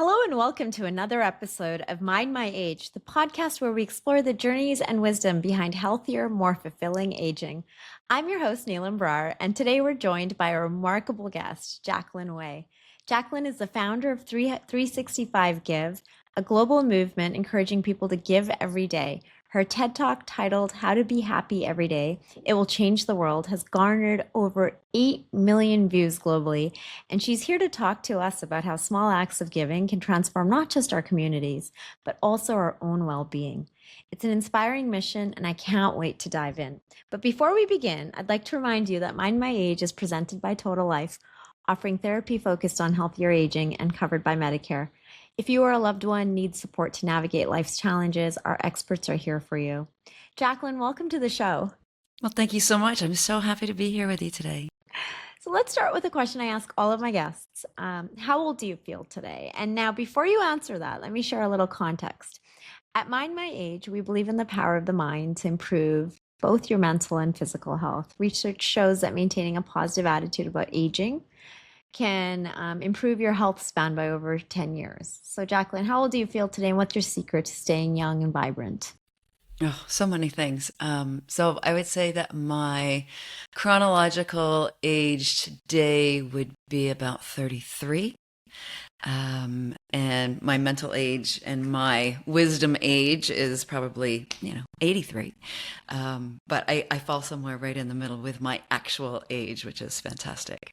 Hello and welcome to another episode of Mind My Age, the podcast where we explore the journeys and wisdom behind healthier, more fulfilling aging. I'm your host, Neelam Brar, and today we're joined by a remarkable guest, Jacqueline Way. Jacqueline is the founder of 365 Give, a global movement encouraging people to give every day. Her TED Talk titled How to Be Happy Every Day, It Will Change the World has garnered over 8 million views globally, and she's here to talk to us about how small acts of giving can transform not just our communities, but also our own well-being. It's an inspiring mission, and I can't wait to dive in. But before we begin, I'd like to remind you that Mind My Age is presented by Total Life, offering therapy focused on healthier aging and covered by Medicare. If you or a loved one needs support to navigate life's challenges, our experts are here for you. Jacqueline, welcome to the show. Well, thank you so much. I'm so happy to be here with you today. So let's start with a question I ask all of my guests. How old do you feel today? And now, before you answer that, let me share a little context. At Mind My Age, we believe in the power of the mind to improve both your mental and physical health. Research shows that maintaining a positive attitude about aging can improve your health span by over 10 years. So, Jacqueline, how old do you feel today, and what's your secret to staying young and vibrant? Oh, so many things. So I would say that my chronological age today would be about 33. And my mental age and my wisdom age is probably, 83. But I fall somewhere right in the middle with my actual age, which is fantastic.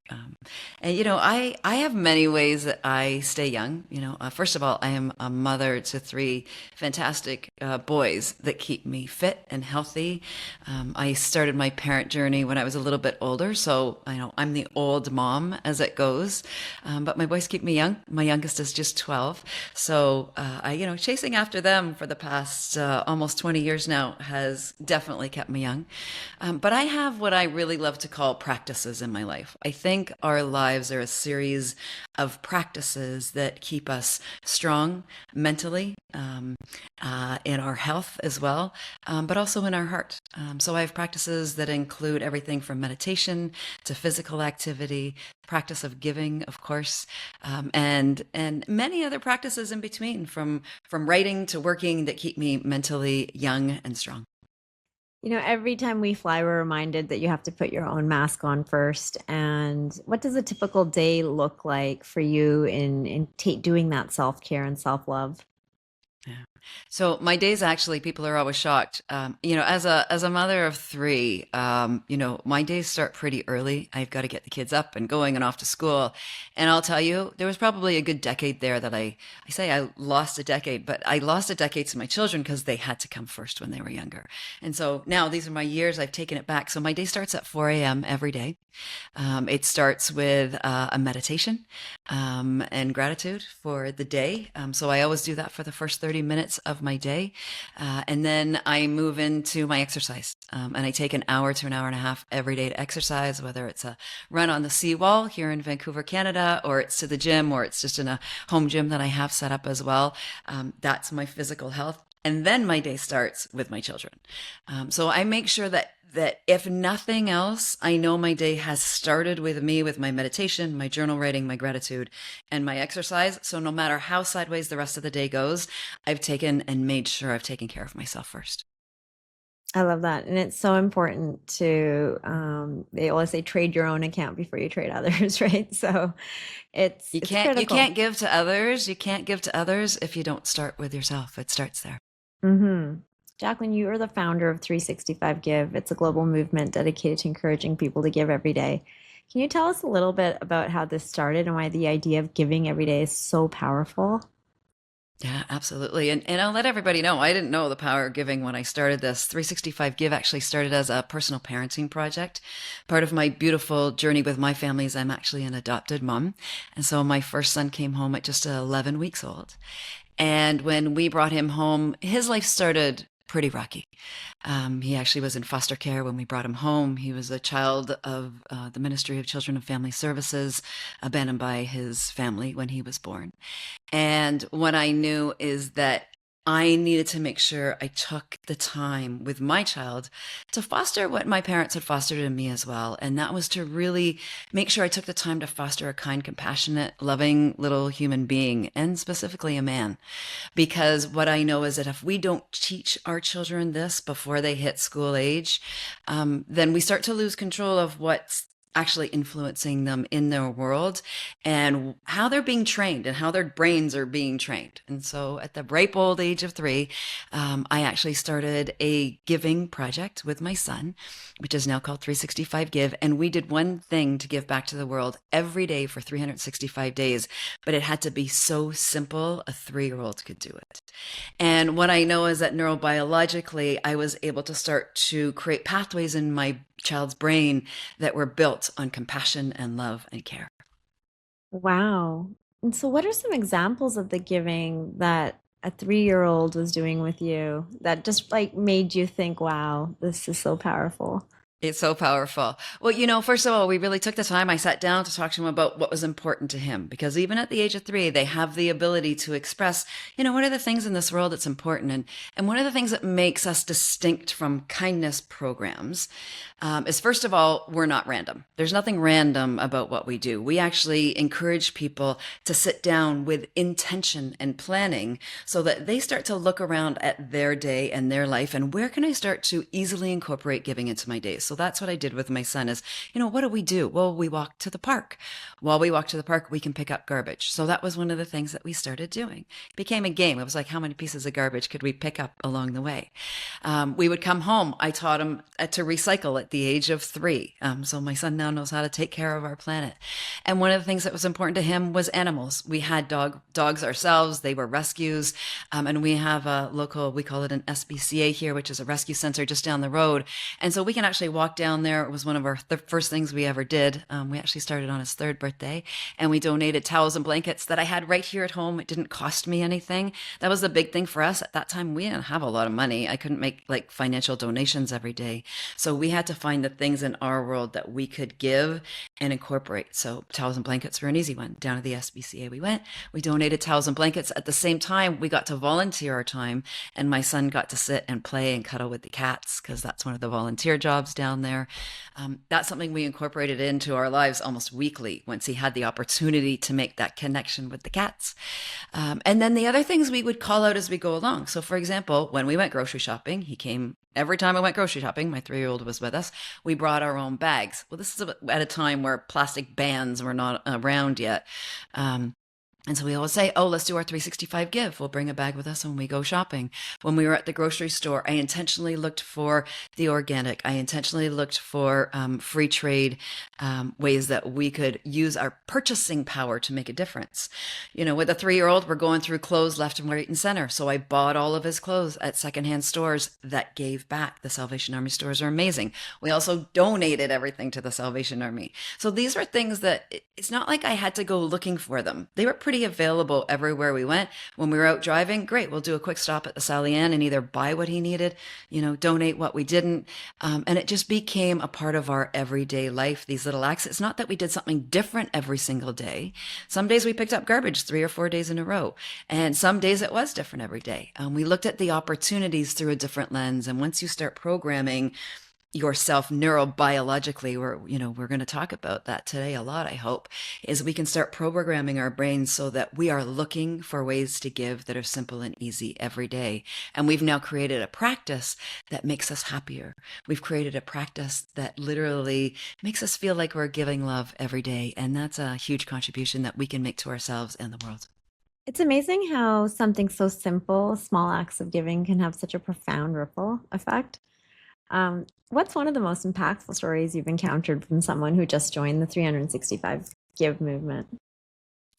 I have many ways that I stay young. First of all, I am a mother to three fantastic boys that keep me fit and healthy. I started my parent journey when I was a little bit older, so I'm the old mom as it goes. But my boys keep me young. My youngest is just 12. So, chasing after them for the past almost 20 years now has definitely kept me young. But I have what I really love to call practices in my life. I think our lives are a series of practices that keep us strong mentally, in our health as well, but also in our heart. So I have practices that include everything from meditation to physical activity, practice of giving, of course, and many other practices in between, from writing to working, that keep me mentally young and strong. Every time we fly, we're reminded that you have to put your own mask on first. And what does a typical day look like for you in doing that self-care and self-love? Yeah. So my days, actually, people are always shocked. As a mother of three, my days start pretty early. I've got to get the kids up and going and off to school. And I'll tell you, there was probably a good decade there that I say I lost a decade, but I lost a decade to my children because they had to come first when they were younger. And so now these are my years. I've taken it back. So my day starts at 4 a.m. every day. It starts with a meditation and gratitude for the day. So I always do that for the first 30 minutes of my day. And then I move into my exercise. And I take an hour to an hour and a half every day to exercise, whether it's a run on the seawall here in Vancouver, Canada, or it's to the gym, or it's just in a home gym that I have set up as well. That's my physical health. And then my day starts with my children. So I make sure that if nothing else, I know my day has started with me, with my meditation, my journal writing, my gratitude, and my exercise. So no matter how sideways the rest of the day goes, I've taken and made sure I've taken care of myself first. I love that. And it's so important to, they always say, trade your own account before you trade others, right? So it's critical. You can't give to others. You can't give to others if you don't start with yourself. It starts there. Mm-hmm. Jacqueline, you are the founder of 365 Give. It's a global movement dedicated to encouraging people to give every day. Can you tell us a little bit about how this started and why the idea of giving every day is so powerful? Yeah, absolutely. And I'll let everybody know, I didn't know the power of giving when I started this. 365 Give actually started as a personal parenting project. Part of my beautiful journey with my family is I'm actually an adopted mom. And so my first son came home at just 11 weeks old. And when we brought him home, his life started pretty rocky. He actually was in foster care when we brought him home. He was a child of the Ministry of Children and Family Services, abandoned by his family when he was born. And what I knew is that I needed to make sure I took the time with my child to foster what my parents had fostered in me as well. And that was to really make sure I took the time to foster a kind, compassionate, loving little human being, and specifically a man. Because what I know is that if we don't teach our children this before they hit school age, then we start to lose control of what's actually influencing them in their world and how they're being trained and how their brains are being trained. And so at the ripe old age of 3, I actually started a giving project with my son, which is now called 365 Give. And we did one thing to give back to the world every day for 365 days, but it had to be so simple a 3-year-old could do it. And what I know is that neurobiologically, I was able to start to create pathways in my child's brain that were built on compassion and love and care. Wow. And so, what are some examples of the giving that a 3-year-old was doing with you that just like made you think, wow, this is so powerful? It's so powerful. Well, first of all, we really took the time. I sat down to talk to him about what was important to him because even at the age of 3, they have the ability to express, what are the things in this world that's important. And one of the things that makes us distinct from kindness programs is, first of all, we're not random. There's nothing random about what we do. We actually encourage people to sit down with intention and planning so that they start to look around at their day and their life and where can I start to easily incorporate giving into my days. So that's what I did with my son is, what do we do? Well, we walk to the park. While we walk to the park, we can pick up garbage. So that was one of the things that we started doing. It became a game. It was like, how many pieces of garbage could we pick up along the way? We would come home. I taught him to recycle at the age of 3. So my son now knows how to take care of our planet. And one of the things that was important to him was animals. We had dogs ourselves. They were rescues. And we have a local, we call it an SBCA here, which is a rescue center just down the road. And so we can actually walk down there. It was one of the first things we ever did. We actually started on his 3rd birthday and we donated towels and blankets that I had right here at home. It didn't cost me anything. That was the big thing for us at that time. We didn't have a lot of money. I couldn't make like financial donations every day. So we had to find the things in our world that we could give and incorporate. So towels and blankets were an easy one. Down to the SBCA we went. We donated towels and blankets. At the same time, we got to volunteer our time and my son got to sit and play and cuddle with the cats because that's one of the volunteer jobs down there. That's something we incorporated into our lives almost weekly once he had the opportunity to make that connection with the cats. And then the other things we would call out as we go along. So for example, when we went grocery shopping, he came every time I went grocery shopping, my 3-year-old was with us. We brought our own bags. Well, this is at a time where plastic bans were not around yet. And so we always say, oh, let's do our 365 Give. We'll bring a bag with us when we go shopping. When we were at the grocery store, I intentionally looked for the organic. I intentionally looked for free trade ways that we could use our purchasing power to make a difference. With a 3-year-old, we're going through clothes left and right and center. So I bought all of his clothes at secondhand stores that gave back. The Salvation Army stores are amazing. We also donated everything to the Salvation Army. So these were things that it's not like I had to go looking for them. They were pretty available everywhere we went. When we were out driving, great, we'll do a quick stop at the Sally Ann and either buy what he needed, donate what we didn't. And it just became a part of our everyday life, these little acts. It's not that we did something different every single day. Some days we picked up garbage 3 or 4 days in a row. And some days it was different every day. We looked at the opportunities through a different lens. And once you start programming yourself neurobiologically, we're going to talk about that today a lot, I hope, is we can start programming our brains so that we are looking for ways to give that are simple and easy every day. And we've now created a practice that makes us happier. We've created a practice that literally makes us feel like we're giving love every day. And that's a huge contribution that we can make to ourselves and the world. It's amazing how something so simple, small acts of giving, can have such a profound ripple effect. What's one of the most impactful stories you've encountered from someone who just joined the 365 Give movement?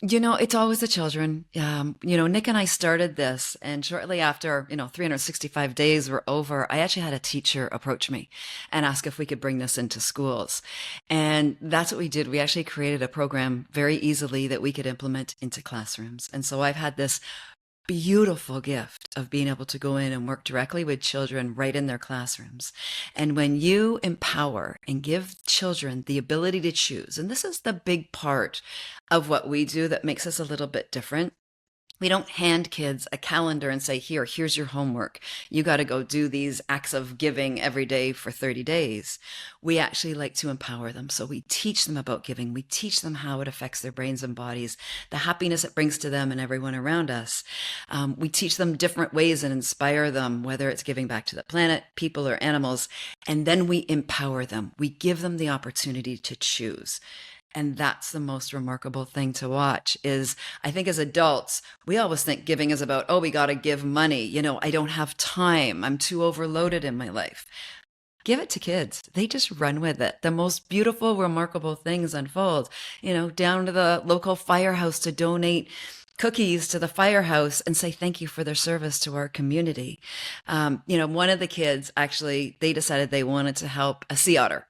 It's always the children. Nick and I started this, and shortly after, 365 days were over, I actually had a teacher approach me and ask if we could bring this into schools. And that's what we did. We actually created a program very easily that we could implement into classrooms. And so I've had this beautiful gift of being able to go in and work directly with children right in their classrooms. And when you empower and give children the ability to choose, and this is the big part of what we do that makes us a little bit different. We don't hand kids a calendar and say, here's your homework. You got to go do these acts of giving every day for 30 days. We actually like to empower them. So we teach them about giving. We teach them how it affects their brains and bodies, the happiness it brings to them and everyone around us. We teach them different ways and inspire them, whether it's giving back to the planet, people, or animals. And then we empower them. We give them the opportunity to choose. And that's the most remarkable thing to watch is I think as adults, we always think giving is about, oh, we got to give money. I don't have time. I'm too overloaded in my life. Give it to kids. They just run with it. The most beautiful, remarkable things unfold, down to the local firehouse to donate cookies to the firehouse and say thank you for their service to our community. One of the kids actually, they decided they wanted to help a sea otter.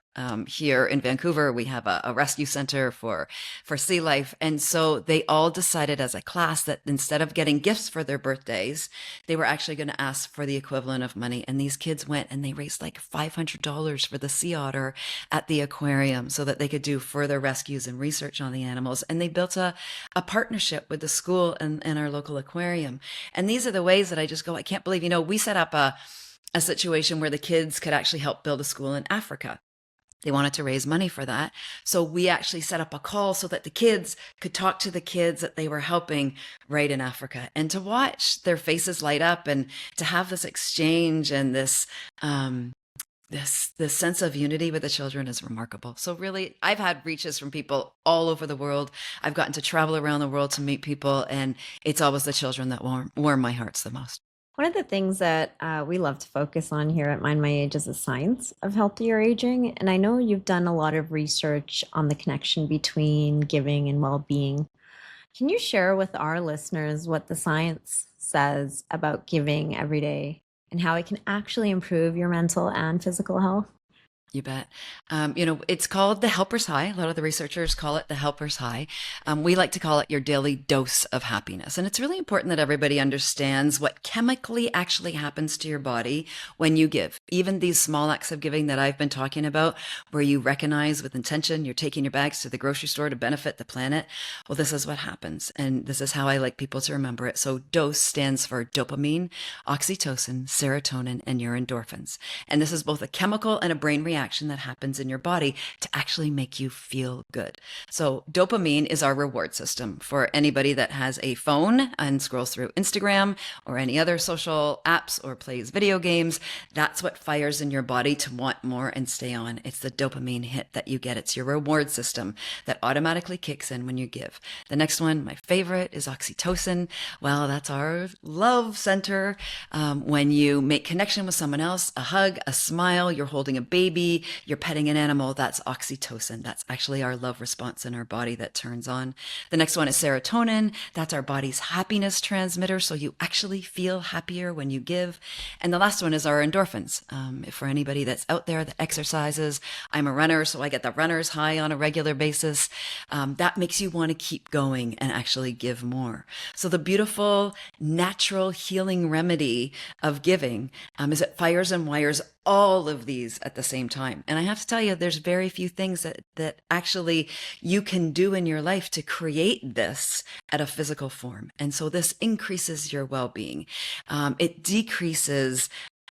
Here in Vancouver, we have a rescue center for sea life. And so they all decided as a class that instead of getting gifts for their birthdays, they were actually going to ask for the equivalent of money. And these kids went and they raised like $500 for the sea otter at the aquarium so that they could do further rescues and research on the animals. And they built a partnership with the school and our local aquarium. And these are the ways that I just go, I can't believe, we set up a situation where the kids could actually help build a school in Africa. They wanted to raise money for that. So we actually set up a call so that the kids could talk to the kids that they were helping right in Africa, and to watch their faces light up and to have this exchange and this sense of unity with the children is remarkable. So really, I've had reaches from people all over the world. I've gotten to travel around the world to meet people, and it's always the children that warm my hearts the most. One of the things that we love to focus on here at Mind My Age is the science of healthier aging. And I know you've done a lot of research on the connection between giving and well-being. Can you share with our listeners what the science says about giving every day and how it can actually improve your mental and physical health? You bet. It's called the helper's high. A lot of the researchers call it the helper's high. We like to call it your daily dose of happiness. And it's really important that everybody understands what chemically actually happens to your body when you give. Even these small acts of giving that I've been talking about, where you recognize with intention, you're taking your bags to the grocery store to benefit the planet. Well, this is what happens. And this is how I like people to remember it. So dose stands for dopamine, oxytocin, serotonin, and your endorphins. And this is both a chemical and a brain reaction that happens in your body to actually make you feel good. So dopamine is our reward system. For anybody that has a phone and scrolls through Instagram or any other social apps or plays video games, that's what fires in your body to want more and stay on. It's the dopamine hit that you get. It's your reward system that automatically kicks in when you give. The next one, my favorite, is oxytocin. Well, that's our love center. When you make connection with someone else, a hug, a smile, you're holding a baby, you're petting an animal, that's oxytocin. That's actually our love response in our body that turns on. The next one is serotonin. That's our body's happiness transmitter. So you actually feel happier when you give. And the last one is our endorphins. For anybody that's out there that exercises, I'm a runner, so I get the runner's high on a regular basis. That makes you want to keep going and actually give more. So the beautiful, natural healing remedy of giving is it fires and wires all of these at the same time. And I have to tell you, there's very few things that actually you can do in your life to create this at a physical form. And so this increases your well-being. It decreases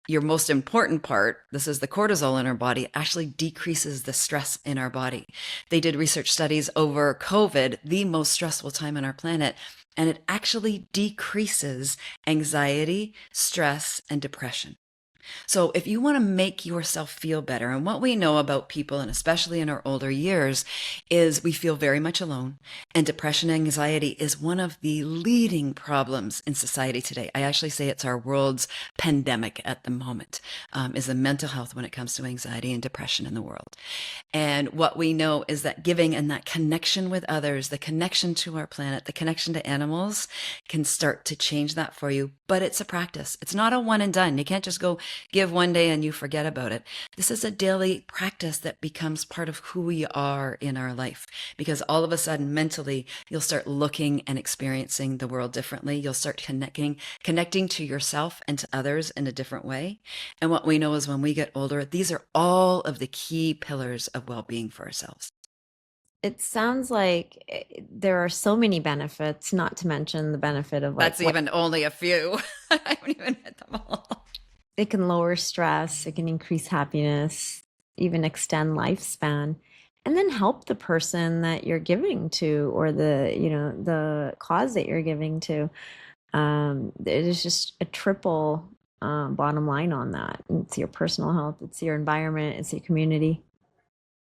your most important part. This is the cortisol in our body. It actually decreases the stress in our body. They did research studies over COVID, the most stressful time on our planet, and it actually decreases anxiety, stress, and depression. So if you want to make yourself feel better, and what we know about people, and especially in our older years, is we feel very much alone. And depression and anxiety is one of the leading problems in society today. I actually say it's our world's pandemic at the moment, is the mental health when it comes to anxiety and depression in the world. And what we know is that giving and that connection with others, the connection to our planet, the connection to animals can start to change that for you. But it's a practice. It's not a one and done. You can't just go give one day and you forget about it. This is a daily practice that becomes part of who we are in our life, because all of a sudden mentally you'll start looking and experiencing the world differently. You'll start connecting to yourself and to others in a different way. And what we know is when we get older, these are all of the key pillars of well-being for ourselves. It sounds like there are so many benefits, not to mention the benefit of like That's what even only a few. I haven't even hit them all. it can lower stress, it can increase happiness, even extend lifespan, and then help the person that you're giving to or the cause that you're giving to. It is just a triple bottom line on that. It's your personal health, it's your environment, it's your community.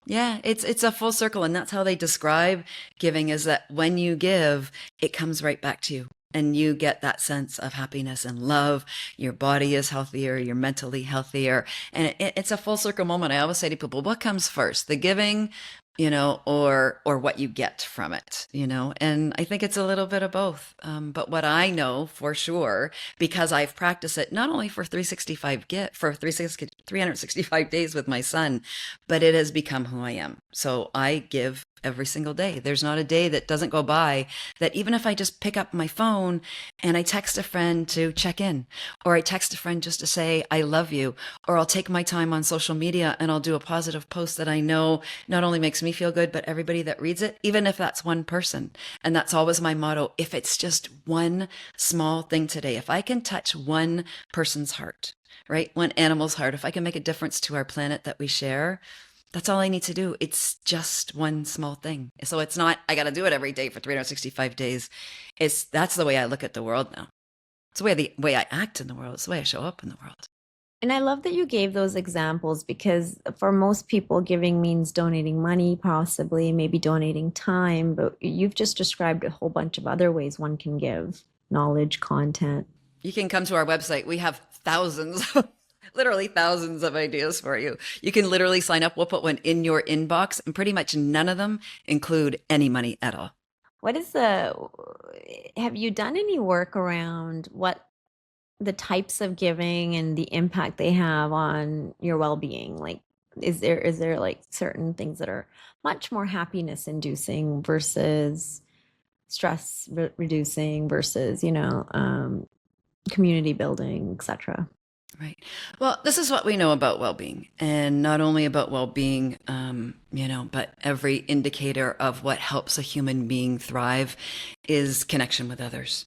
Yeah, it's a full circle, and that's how they describe giving is that when you give, it comes right back to you. And you get that sense of happiness and love. Your body is healthier, you're mentally healthier. And it's a full circle moment. I always say to people, what comes first, the giving, or what you get from it, And I think it's a little bit of both. But what I know for sure, because I've practiced it not only for 365 days with my son, but it has become who I am. So I give every single day. There's not a day that doesn't go by that even if I just pick up my phone and I text a friend to check in, or I text a friend just to say, I love you, or I'll take my time on social media and I'll do a positive post that I know not only makes me feel good, but everybody that reads it, even if that's one person. And that's always my motto. If it's just one small thing today, if I can touch one person's heart, right? One animal's heart, if I can make a difference to our planet that we share, that's all I need to do. It's just one small thing. So it's not, I got to do it every day for 365 days. That's the way I look at the world now. It's the way I act in the world. It's the way I show up in the world. And I love that you gave those examples because for most people, giving means donating money, possibly, maybe donating time, but you've just described a whole bunch of other ways one can give knowledge, content. You can come to our website. We have thousands, literally thousands of ideas for you. You can literally sign up. We'll put one in your inbox, and pretty much none of them include any money at all. What is have you done any work around what the types of giving and the impact they have on your well-being? Like, is there like certain things that are much more happiness inducing versus stress reducing versus, community building, etc.? Right. Well, this is what we know about well-being, and not only about well-being, but every indicator of what helps a human being thrive is connection with others.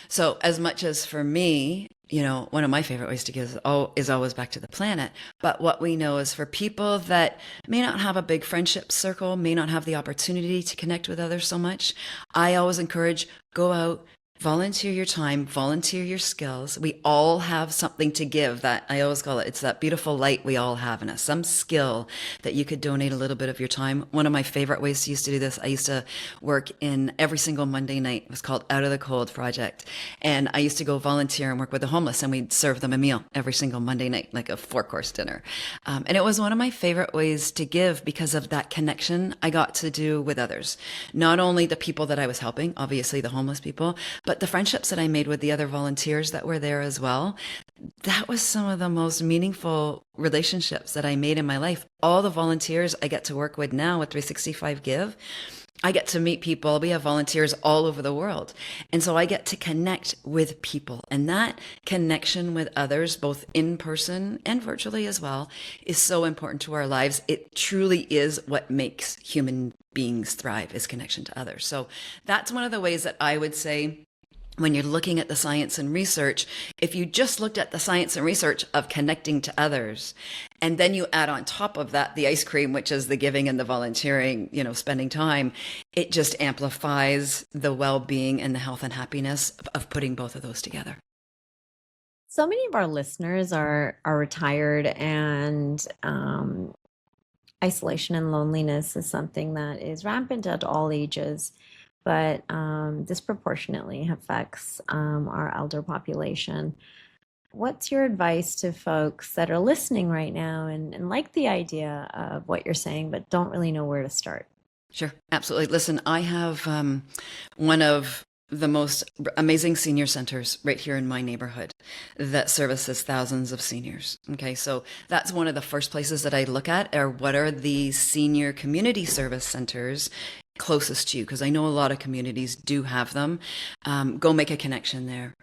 So as much as for me, one of my favorite ways to give is always back to the planet. But what we know is for people that may not have a big friendship circle, may not have the opportunity to connect with others so much, I always encourage go out, volunteer your time, volunteer your skills. We all have something to give. That I always call it's that beautiful light we all have in us, some skill that you could donate a little bit of your time. One of my favorite ways to used to do this, I used to work in every single Monday night. It was called Out of the Cold Project. And I used to go volunteer and work with the homeless, and we'd serve them a meal every single Monday night, like a 4-course dinner. And it was one of my favorite ways to give because of that connection I got to do with others. Not only the people that I was helping, obviously the homeless people, but the friendships that I made with the other volunteers that were there as well, that was some of the most meaningful relationships that I made in my life. All the volunteers I get to work with now with 365 Give, I get to meet people. We have volunteers all over the world. And so I get to connect with people. And that connection with others, both in person and virtually as well, is so important to our lives. It truly is what makes human beings thrive, is connection to others. So that's one of the ways that I would say, when you're looking at the science and research, if you just looked at the science and research of connecting to others, and then you add on top of that the ice cream, which is the giving and the volunteering, spending time, it just amplifies the well-being and the health and happiness of putting both of those together. So many of our listeners are retired, and isolation and loneliness is something that is rampant at all ages, but disproportionately affects our elder population. What's your advice to folks that are listening right now and like the idea of what you're saying, but don't really know where to start? Sure, absolutely. Listen, I have one of the most amazing senior centers right here in my neighborhood that services thousands of seniors. Okay, so that's one of the first places that I look at are what are the senior community service centers closest to you, because I know a lot of communities do have them. Go make a connection there.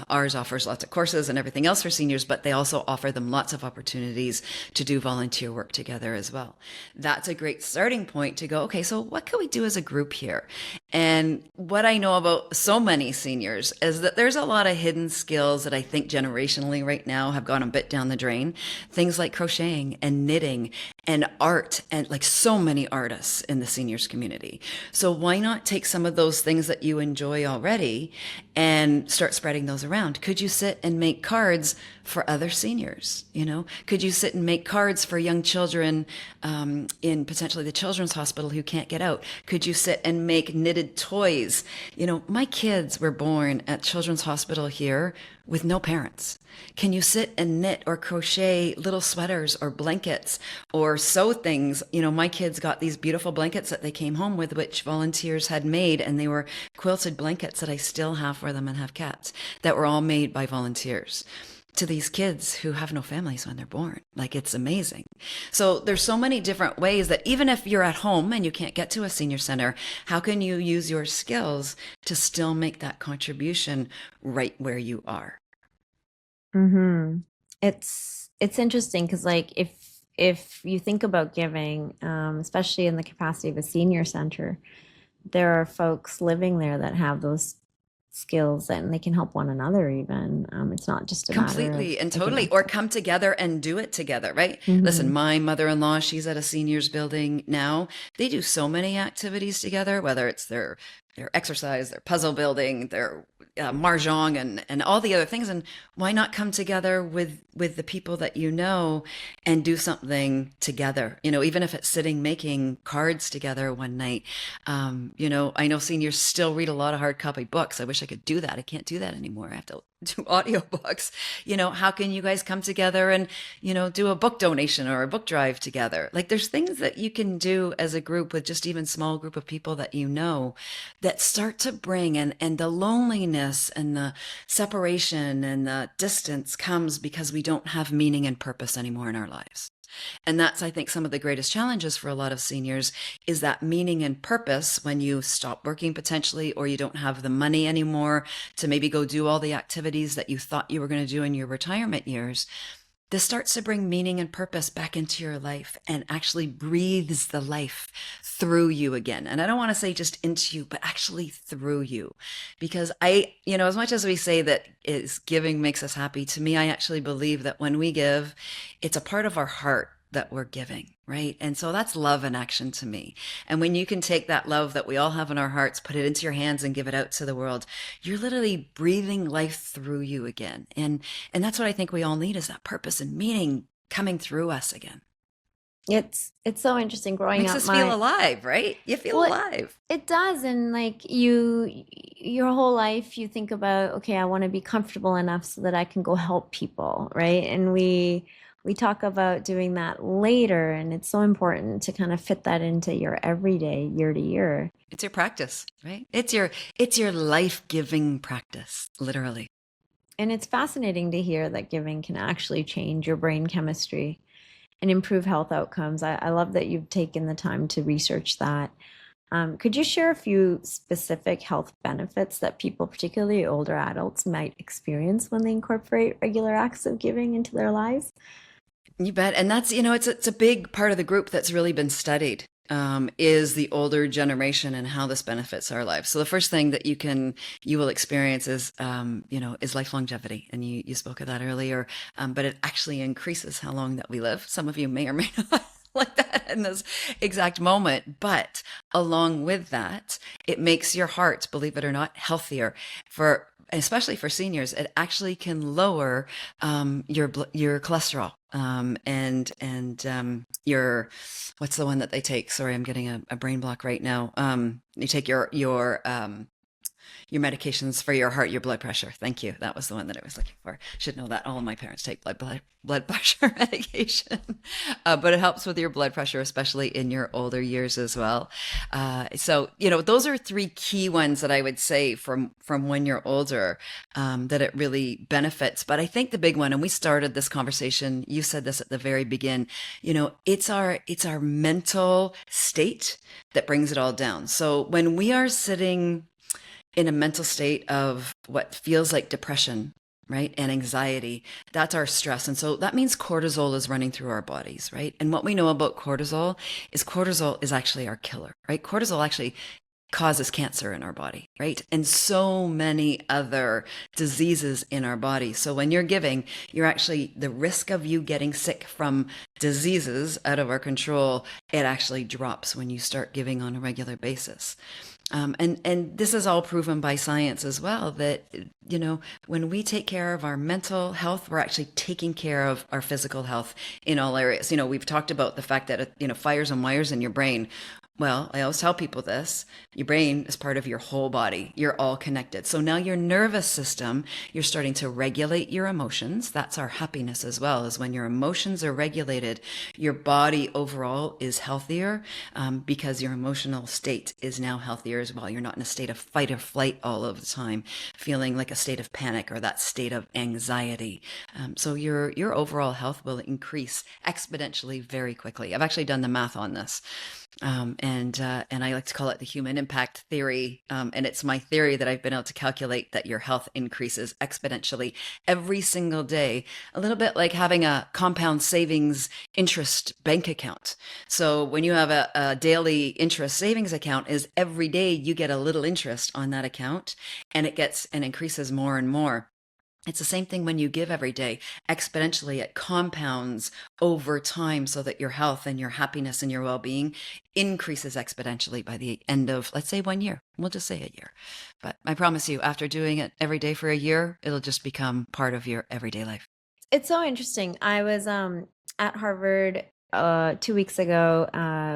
Ours offers lots of courses and everything else for seniors, but they also offer them lots of opportunities to do volunteer work together as well. That's a great starting point to go, okay, so what can we do as a group here? And what I know about so many seniors is that there's a lot of hidden skills that I think generationally right now have gone a bit down the drain. Things like crocheting and knitting and art, and like so many artists in the seniors community. So why not take some of those things that you enjoy already and start spreading those around? Could you sit and make cards for other seniors? Could you sit and make cards for young children in potentially the children's hospital who can't get out? Could you sit and make knitted toys? My kids were born at Children's Hospital here with no parents. Can you sit and knit or crochet little sweaters or blankets or sew things? My kids got these beautiful blankets that they came home with, which volunteers had made, and they were quilted blankets that I still have for them and have kept, that were all made by volunteers to these kids who have no families when they're born. Like, it's amazing. So there's so many different ways that even if you're at home and you can't get to a senior center, how can you use your skills to still make that contribution right where you are? Mm-hmm. It's interesting because like if you think about giving, especially in the capacity of a senior center, there are folks living there that have those skills and they can help one another even. It's not just a matter of Completely and like an totally, or come together and do it together, right? Listen, mm-hmm. my mother-in-law, she's at a seniors building now. They do so many activities together, whether it's their exercise, their puzzle building, their mahjong, and all the other things. And why not come together with the people that and do something together? Even if it's sitting making cards together one night. I know seniors still read a lot of hard copy books. I wish I could do that. I can't do that anymore. I have to do audiobooks. How can you guys come together and do a book donation or a book drive together? Like, there's things that you can do as a group with just even small group of people that start to bring, and the loneliness and the separation and the distance comes because we don't have meaning and purpose anymore in our lives. And that's, I think, some of the greatest challenges for a lot of seniors is that meaning and purpose when you stop working potentially, or you don't have the money anymore to maybe go do all the activities that you thought you were going to do in your retirement years. This starts to bring meaning and purpose back into your life and actually breathes the life through you again. And I don't want to say just into you, but actually through you. Because as much as we say that is giving makes us happy, to me, I actually believe that when we give, it's a part of our heart that we're giving, right? And so that's love in action to me. And when you can take that love that we all have in our hearts, put it into your hands and give it out to the world, you're literally breathing life through you again. And that's what I think we all need, is that purpose and meaning coming through us again. It's so interesting growing Makes up. us feel alive, right? You feel Well, alive. it does. And like your whole life, you think about, okay, I want to be comfortable enough so that I can go help people, right? And we talk about doing that later, and it's so important to kind of fit that into your everyday, year to year. It's your practice, right? It's your life-giving practice, literally. And it's fascinating to hear that giving can actually change your brain chemistry and improve health outcomes. I love that you've taken the time to research that. Could you share a few specific health benefits that people, particularly older adults, might experience when they incorporate regular acts of giving into their lives? You bet. And that's, it's a big part of the group that's really been studied, is the older generation and how this benefits our lives. So the first thing that you will experience is life longevity. And you spoke of that earlier, but it actually increases how long that we live. Some of you may or may not like that in this exact moment. But along with that, it makes your heart, believe it or not, healthier. Especially for seniors, it actually can lower your cholesterol, and your, what's the one that they take? Sorry, I'm getting a brain block right now. You take your medications for your heart, your blood pressure. Thank you. That was the one that I was looking for. Should know that all of my parents take blood pressure medication, but it helps with your blood pressure, especially in your older years as well. So those are three key ones that I would say from when you're older, that it really benefits. But I think the big one, and we started this conversation, you said this at the very begin, it's our mental state that brings it all down. So when we are sitting in a mental state of what feels like depression, right, and anxiety, that's our stress. And so that means cortisol is running through our bodies, right? And what we know about cortisol is actually our killer, right? Cortisol actually causes cancer in our body, right? And so many other diseases in our body. So when you're giving, the risk of you getting sick from diseases out of our control, it actually drops when you start giving on a regular basis. And this is all proven by science as well, that, when we take care of our mental health, we're actually taking care of our physical health in all areas. We've talked about the fact that, fires and wires in your brain. Well, I always tell people this: your brain is part of your whole body. You're all connected. So now your nervous system, you're starting to regulate your emotions. That's our happiness as well, is when your emotions are regulated, your body overall is healthier, because your emotional state is now healthier as well. You're not in a state of fight or flight all of the time, feeling like a state of panic or that state of anxiety. So your overall health will increase exponentially very quickly. I've actually done the math on this. And I like to call it the human impact theory. And it's my theory that I've been able to calculate that your health increases exponentially every single day, a little bit like having a compound savings interest bank account. So when you have a daily interest savings account, is every day you get a little interest on that account, and it gets and increases more and more. It's the same thing when you give every day. Exponentially, it compounds over time, so that your health and your happiness and your well-being increases exponentially by the end of, let's say, 1 year. We'll just say a year. But I promise you, after doing it every day for a year, it'll just become part of your everyday life. It's so interesting. I was at Harvard 2 weeks ago.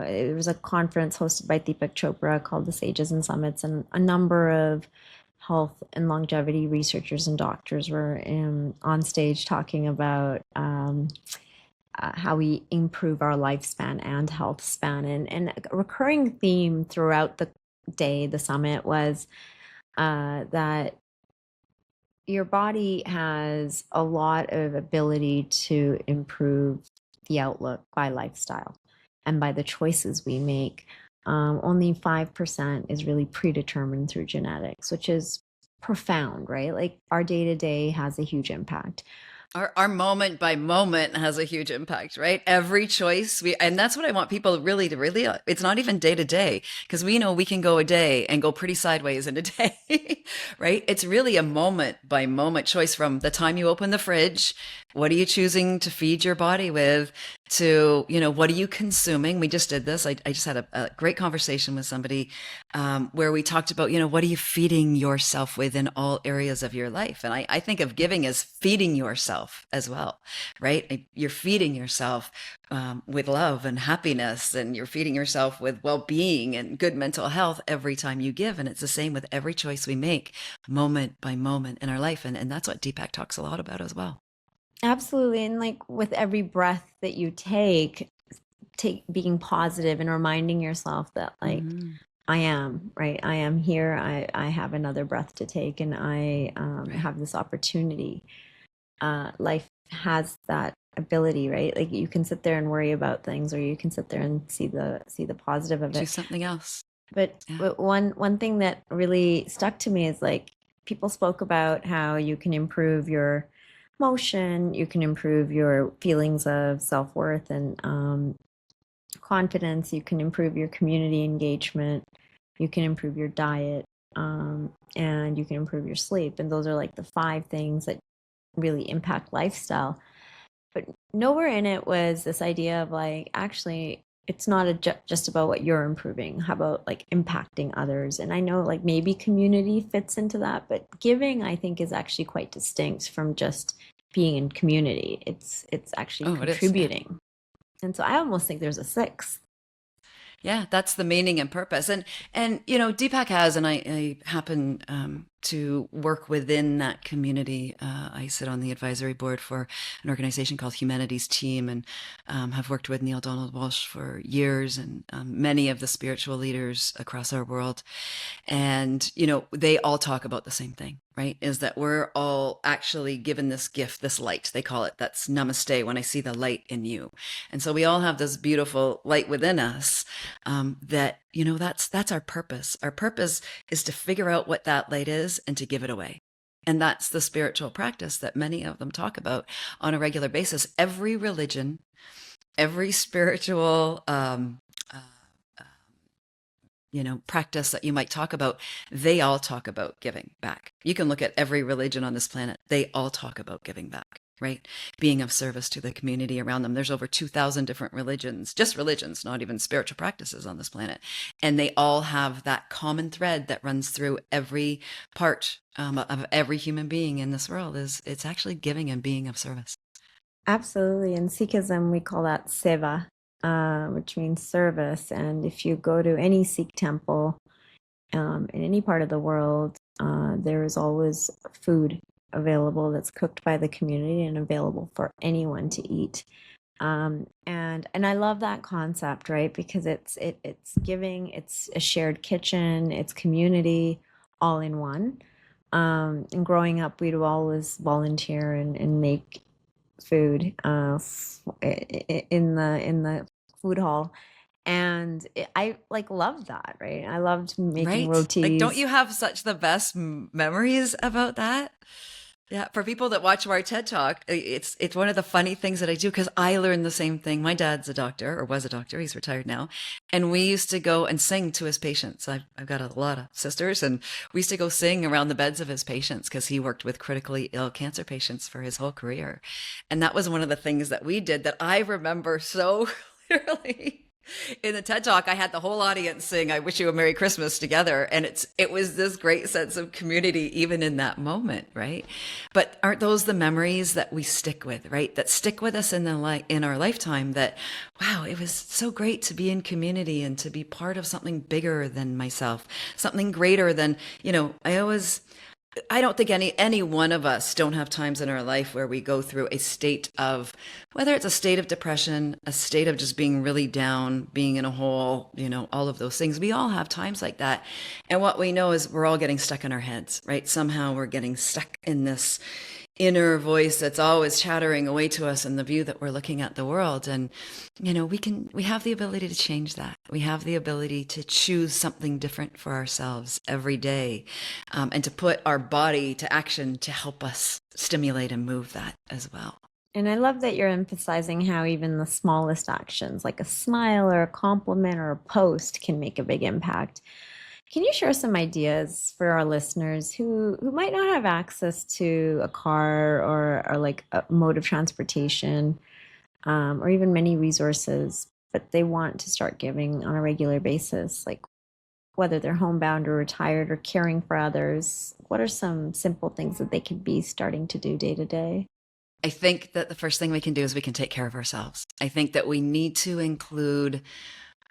It was a conference hosted by Deepak Chopra called the Sages and Summits, and a number of health and longevity researchers and doctors were on stage talking about how we improve our lifespan and health span. And a recurring theme throughout the day, the summit, was that your body has a lot of ability to improve the outlook by lifestyle and by the choices we make. Only 5% is really predetermined through genetics, which is profound, right? Like our day to day has a huge impact. Our moment by moment has a huge impact, right? Every choice and that's what I want people really to really, it's not even day to day, because we know we can go a day and go pretty sideways in a day, right? It's really a moment by moment choice, from the time you open the fridge, what are you choosing to feed your body with, to, what are you consuming? We just did this. I just had a great conversation with somebody, where we talked about, what are you feeding yourself with in all areas of your life? And I think of giving as feeding yourself as well, right? You're feeding yourself with love and happiness, and you're feeding yourself with well-being and good mental health every time you give. And it's the same with every choice we make, moment by moment in our life. And that's what Deepak talks a lot about as well. Absolutely. And like with every breath that you take being positive and reminding yourself that, like, I am, right? I am here. I have another breath to take, and I have this opportunity. Life has that ability, right? Like you can sit there and worry about things, or you can sit there and see the positive of it. Do something else. But one thing that really stuck to me is, like, people spoke about how you can improve your motion, you can improve your feelings of self-worth and confidence, you can improve your community engagement, you can improve your diet, and you can improve your sleep. And those are like the 5 things that really impact lifestyle. But nowhere in it was this idea of, like, actually, it's not just about what you're improving. How about, like, impacting others? And I know, like, maybe community fits into that, but giving, I think, is actually quite distinct from just being in community. It's actually contributing. It is, yeah. And so I almost think there's a 6th. Yeah, that's the meaning and purpose. And Deepak has, and I happen to work within that community. I sit on the advisory board for an organization called Humanity's Team, and have worked with Neil Donald Walsh for years, and many of the spiritual leaders across our world. And, they all talk about the same thing, right? Is that we're all actually given this gift, this light, they call it. That's namaste, when I see the light in you. And so we all have this beautiful light within us, that, that's our purpose. Our purpose is to figure out what that light is and to give it away. And that's the spiritual practice that many of them talk about on a regular basis. Every religion, every spiritual uh, practice that you might talk about, they all talk about giving back. You can look at every religion on this planet. They all talk about giving back, right? Being of service to the community around them. There's over 2,000 different religions, just religions, not even spiritual practices on this planet. And they all have that common thread that runs through every part of every human being in this world is it's actually giving and being of service. Absolutely. In Sikhism, we call that seva, which means service. And if you go to any Sikh temple in any part of the world, there is always food available that's cooked by the community and available for anyone to eat. And I love that concept, right? Because it's giving, it's a shared kitchen, it's community, all in one. And growing up, we'd always volunteer and make food in the food hall, and I like loved that, right? I loved making Right? Like, don't rotis. you have such the best memories about that? Yeah, for people that watch our TED Talk, it's one of the funny things that I do because I learned the same thing. My dad's a doctor, or was a doctor. He's retired now, and we used to go and sing to his patients. I've got a lot of sisters, and we used to go sing around the beds of his patients because he worked with critically ill cancer patients for his whole career, and that was one of the things that we did that I remember so clearly. In the TED Talk, I had the whole audience sing "I Wish You a Merry Christmas" together, and it was this great sense of community even in that moment, right? But aren't those the memories that we stick with, right? That stick with us in our lifetime, that wow, it was so great to be in community and to be part of something bigger than myself, something greater than, I don't think any one of us don't have times in our life where we go through a state of, whether it's a state of depression, a state of just being really down, being in a hole, all of those things. We all have times like that. And what we know is we're all getting stuck in our heads, right? Somehow we're getting stuck in this inner voice that's always chattering away to us in the view that we're looking at the world. And we have the ability to change that. We have the ability to choose something different for ourselves every day, and to put our body to action to help us stimulate and move that as well. And I love that you're emphasizing how even the smallest actions, like a smile or a compliment or a post, can make a big impact. Can you share some ideas for our listeners who might not have access to a car or like a mode of transportation, or even many resources, but they want to start giving on a regular basis, like whether they're homebound or retired or caring for others? What are some simple things that they could be starting to do day to day? I think that the first thing we can do is we can take care of ourselves. I think that we need to include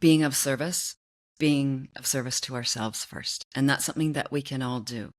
being of service, being of service to ourselves first. And that's something that we can all do.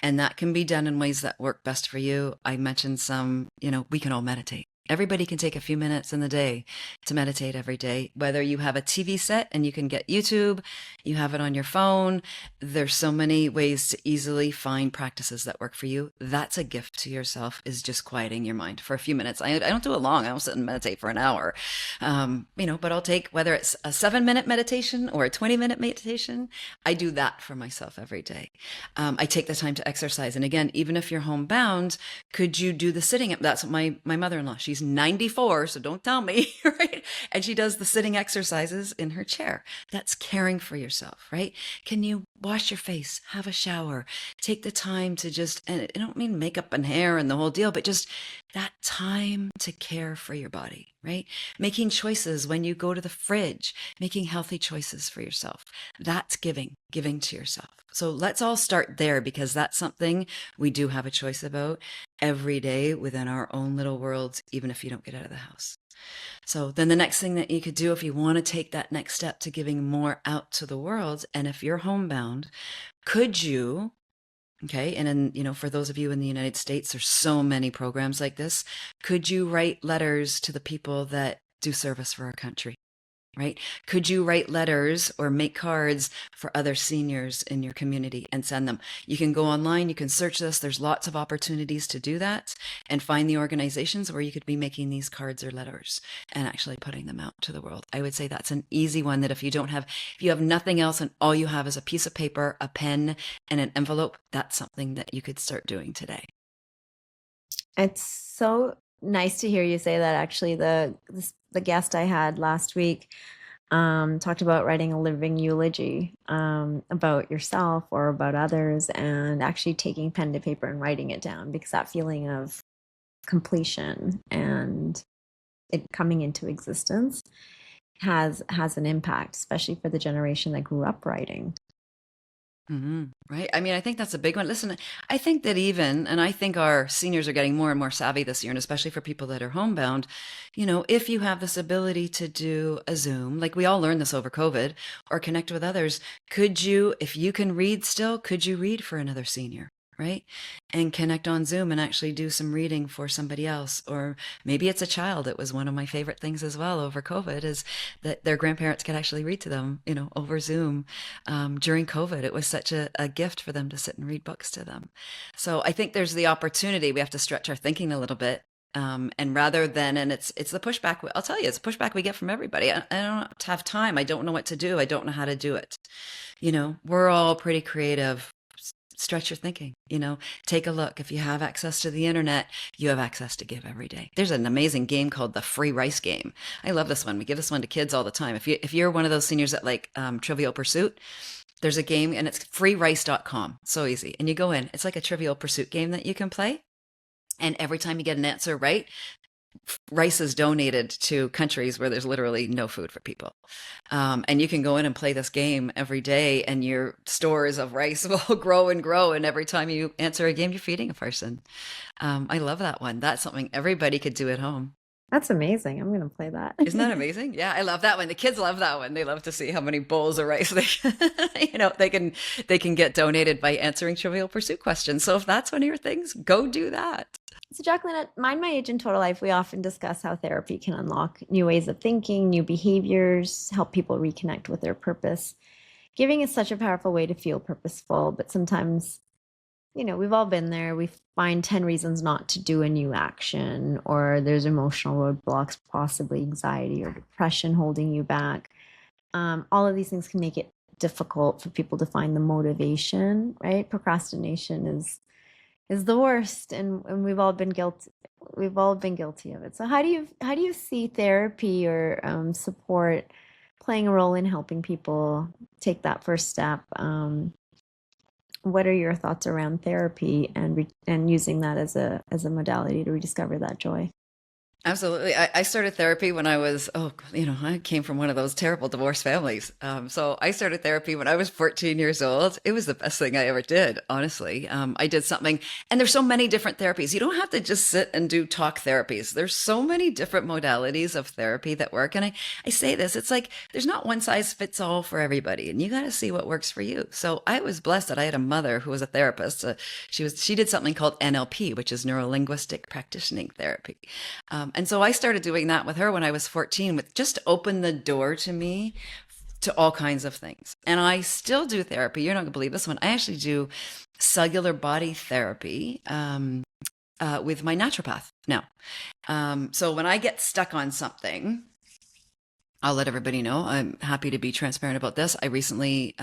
And that can be done in ways that work best for you. I mentioned some, we can all meditate. Everybody can take a few minutes in the day to meditate every day, whether you have a TV set and you can get YouTube, you have it on your phone. There's so many ways to easily find practices that work for you. That's a gift to yourself, is just quieting your mind for a few minutes. I don't do it long. I don't sit and meditate for an hour. But I'll take, whether it's a 7-minute meditation or a 20-minute meditation, I do that for myself every day. I take the time to exercise. And again, even if you're homebound, could you do the sitting? That's what my mother-in-law, she's 94, so don't tell me, right? And she does the sitting exercises in her chair. That's caring for yourself, right? Can you wash your face, have a shower, take the time to just, and I don't mean makeup and hair and the whole deal, but just that time to care for your body, right? Making choices when you go to the fridge, making healthy choices for yourself. That's giving to yourself. So let's all start there, because that's something we do have a choice about every day within our own little worlds, even if you don't get out of the house. So then the next thing that you could do if you want to take that next step to giving more out to the world, and if you're homebound, could you, okay, and then, for those of you in the United States, there's so many programs like this. Could you write letters to the people that do service for our country? Right? Could you write letters or make cards for other seniors in your community and send them? You can go online, you can search this. There's lots of opportunities to do that and find the organizations where you could be making these cards or letters and actually putting them out to the world. I would say that's an easy one, that if you have nothing else and all you have is a piece of paper, a pen, and an envelope, that's something that you could start doing today. It's so nice to hear you say that. Actually, the guest I had last week talked about writing a living eulogy about yourself or about others, and actually taking pen to paper and writing it down, because that feeling of completion and it coming into existence has an impact, especially for the generation that grew up writing. Right. I mean, I think that's a big one. Listen, I think that and I think our seniors are getting more and more savvy this year, and especially for people that are homebound, if you have this ability to do a Zoom, like we all learned this over COVID, or connect with others, if you can read still, could you read for another senior? Right? And connect on Zoom and actually do some reading for somebody else. Or maybe it's a child. It was one of my favorite things as well over COVID, is that their grandparents could actually read to them, over Zoom. During COVID, it was such a gift for them to sit and read books to them. So I think there's the opportunity. We have to stretch our thinking a little bit. And rather than, and it's the pushback, I'll tell you, it's pushback we get from everybody. I don't have time. I don't know what to do. I don't know how to do it. We're all pretty creative. Stretch your thinking, take a look. If you have access to the internet, you have access to give every day. There's an amazing game called the free rice game. I love this one. We give this one to kids all the time. If you're one of those seniors that like Trivial Pursuit, there's a game, and it's freerice.com. So easy. And you go in, it's like a Trivial Pursuit game that you can play. And every time you get an answer right, rice is donated to countries where there's literally no food for people. And you can go in and play this game every day, and your stores of rice will grow and grow. And every time you answer a game, you're feeding a person. I love that one. That's something everybody could do at home. That's amazing. I'm going to play that. Isn't that amazing? Yeah, I love that one. The kids love that one. They love to see how many bowls of rice they can get donated by answering Trivial Pursuit questions. So if that's one of your things, go do that. So Jacqueline, at Mind My Age in Total Life, we often discuss how therapy can unlock new ways of thinking, new behaviors, help people reconnect with their purpose. Giving is such a powerful way to feel purposeful, but sometimes, we've all been there. We find 10 reasons not to do a new action, or there's emotional roadblocks, possibly anxiety or depression holding you back. All of these things can make it difficult for people to find the motivation, right? Procrastination is the worst, and we've all been guilty of it. So how do you see therapy or support playing a role in helping people take that first step? What are your thoughts around therapy and using that as a modality to rediscover that joy? Absolutely. I started therapy when I was, I came from one of those terrible divorced families. So I started therapy when I was 14 years old. It was the best thing I ever did, honestly. I did something, and there's so many different therapies. You don't have to just sit and do talk therapies. There's so many different modalities of therapy that work. And I say this, it's like, there's not one size fits all for everybody, and you got to see what works for you. So I was blessed that I had a mother who was a therapist. She did something called NLP, which is neuro-linguistic practicing therapy. And so I started doing that with her when I was 14, which just opened the door to me to all kinds of things. And I still do therapy. You're not going to believe this one. I actually do cellular body therapy with my naturopath now. So when I get stuck on something, I'll let everybody know. I'm happy to be transparent about this. I recently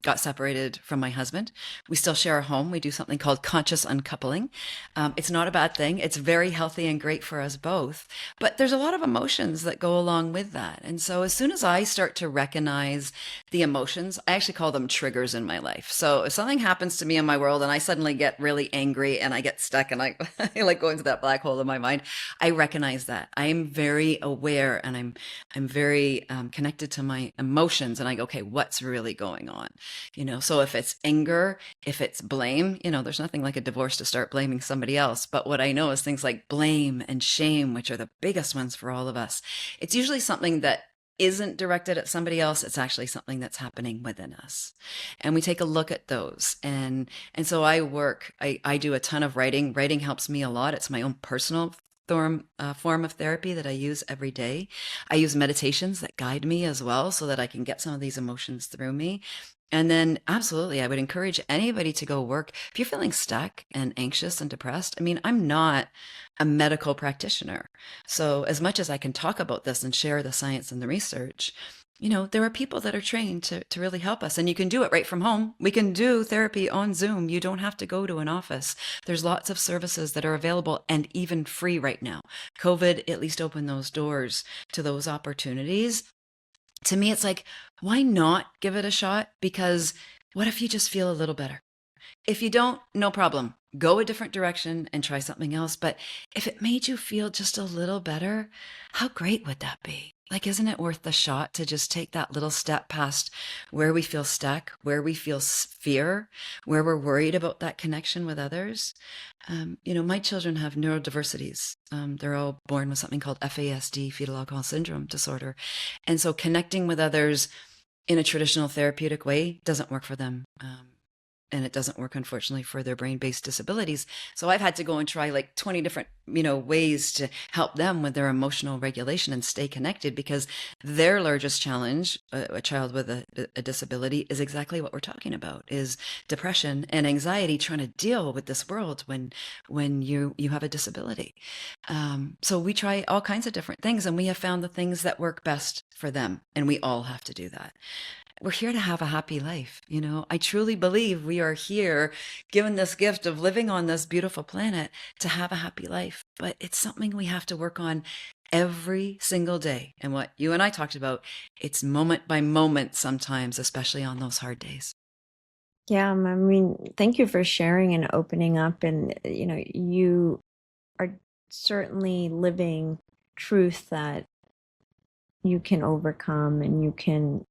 got separated from my husband. We still share a home. We do something called conscious uncoupling. It's not a bad thing. It's very healthy and great for us both. But there's a lot of emotions that go along with that. And so as soon as I start to recognize the emotions, I actually call them triggers in my life. So if something happens to me in my world and I suddenly get really angry and I get stuck and I like go into that black hole in my mind, I recognize that. I am very aware, and I'm very very connected to my emotions, and I go, okay, what's really going on? So if it's anger, if it's blame, there's nothing like a divorce to start blaming somebody else. But what I know is things like blame and shame, which are the biggest ones for all of us. It's usually something that isn't directed at somebody else. It's actually something that's happening within us. And we take a look at those. And so I do a ton of writing. Writing helps me a lot. It's my own personal form of therapy that I use every day. I use meditations that guide me as well so that I can get some of these emotions through me. And then absolutely, I would encourage anybody to go work. If you're feeling stuck and anxious and depressed, I mean, I'm not a medical practitioner. So as much as I can talk about this and share the science and the research, there are people that are trained to really help us, and you can do it right from home. We can do therapy on Zoom. You don't have to go to an office. There's lots of services that are available and even free right now. COVID at least opened those doors to those opportunities. To me, it's like, why not give it a shot? Because what if you just feel a little better? If you don't, no problem. Go a different direction and try something else. But if it made you feel just a little better, how great would that be? Like, isn't it worth the shot to just take that little step past where we feel stuck, where we feel fear, where we're worried about that connection with others? My children have neurodiversities. They're all born with something called FASD, fetal alcohol syndrome disorder. And so connecting with others in a traditional therapeutic way doesn't work for them. And it doesn't work, unfortunately, for their brain-based disabilities. So I've had to go and try like 20 different, ways to help them with their emotional regulation and stay connected, because their largest challenge, a child with a disability, is exactly what we're talking about, is depression and anxiety, trying to deal with this world when you have a disability. So we try all kinds of different things, and we have found the things that work best for them. And we all have to do that. We're here to have a happy life. I truly believe we are here given this gift of living on this beautiful planet to have a happy life. But it's something we have to work on every single day. And what you and I talked about, it's moment by moment sometimes, especially on those hard days. Yeah, I mean, thank you for sharing and opening up. And, you are certainly living truth that you can overcome and you can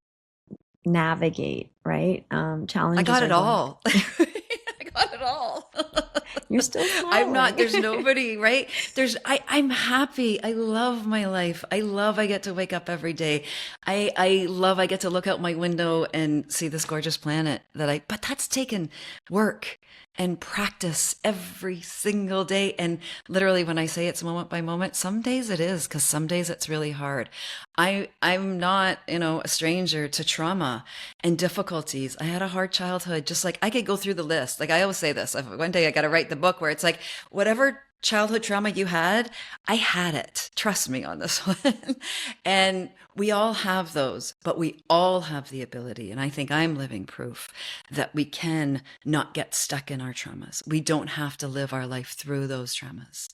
navigate, right? I Challenges got are it going. all. I got it all. You're still I'm not, there's smiling. nobody, right? I'm happy. I love my life. I get to wake up every day. I get to look out my window and see this gorgeous planet but that's taken work and practice every single day. And literally when I say it's moment by moment, some days it is, because some days it's really hard. I'm not, a stranger to trauma and difficulties. I had a hard childhood. Just like I could go through the list. Like I always say this, one day I got to write the book where it's like, whatever childhood trauma you had, I had it. Trust me on this one. And we all have those, but we all have the ability. And I think I'm living proof that we can not get stuck in our traumas. We don't have to live our life through those traumas,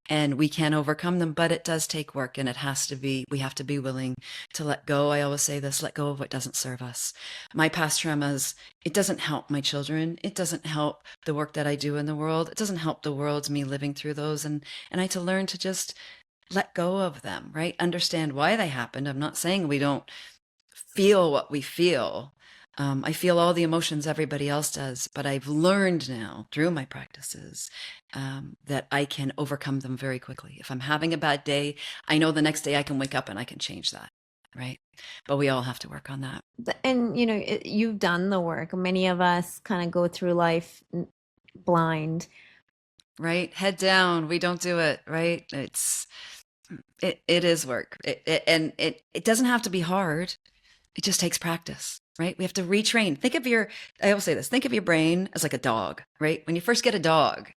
and we can overcome them, but it does take work, and we have to be willing to let go. I always say this, let go of what doesn't serve us. My past traumas, it doesn't help my children. It doesn't help the work that I do in the world. It doesn't help the world, me living through those. And I had to learn to just let go of them, right? Understand why they happened. I'm not saying we don't feel what we feel. I feel all the emotions everybody else does, but I've learned now through my practices that I can overcome them very quickly. If I'm having a bad day, I know the next day I can wake up and I can change that, right? But we all have to work on that. And, you've done the work. Many of us kind of go through life blind. Right? Head down. We don't do it, right? It is work. It doesn't have to be hard. It just takes practice, right? We have to retrain. I always say this, think of your brain as like a dog, right? When you first get a dog,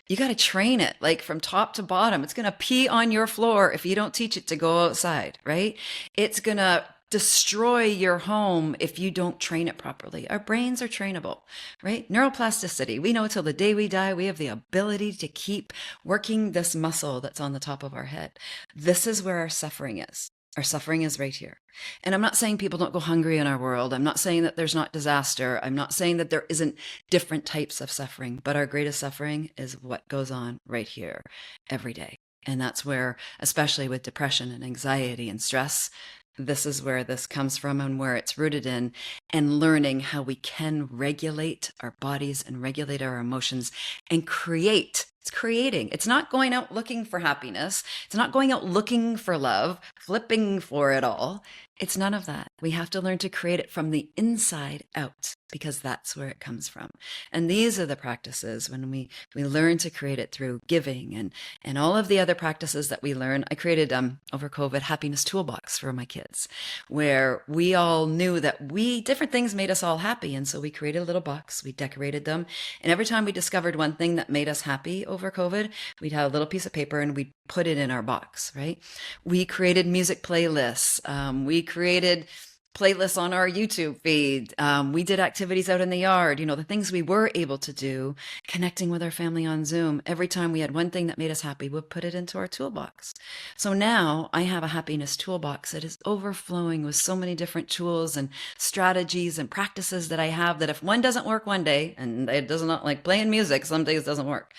you got to train it like from top to bottom. It's going to pee on your floor if you don't teach it to go outside, right? It's going to destroy your home if you don't train it properly. Our brains are trainable, right? Neuroplasticity. We know till the day we die, we have the ability to keep working this muscle that's on the top of our head. This is where our suffering is. Our suffering is right here. And I'm not saying people don't go hungry in our world. I'm not saying that there's not disaster. I'm not saying that there isn't different types of suffering, but our greatest suffering is what goes on right here every day. And that's where, especially with depression and anxiety and stress, this is where this comes from and where it's rooted in, and learning how we can regulate our bodies and regulate our emotions and create. It's creating. It's not going out looking for happiness. It's not going out looking for love, flipping for it all. It's none of that. We have to learn to create it from the inside out, because that's where it comes from. And these are the practices when we learn to create it through giving and all of the other practices that we learn. I created over COVID happiness toolbox for my kids, where we all knew that different things made us all happy. And so we created a little box, we decorated them. And every time we discovered one thing that made us happy over COVID, we'd have a little piece of paper and we'd put it in our box, right? We created music playlists. We created playlists on our YouTube feed. We did activities out in the yard, the things we were able to do, connecting with our family on Zoom. Every time we had one thing that made us happy, we'd put it into our toolbox. So now I have a happiness toolbox that is overflowing with so many different tools and strategies and practices that I have, that if one doesn't work one day, and it does not, like playing music, some days doesn't work.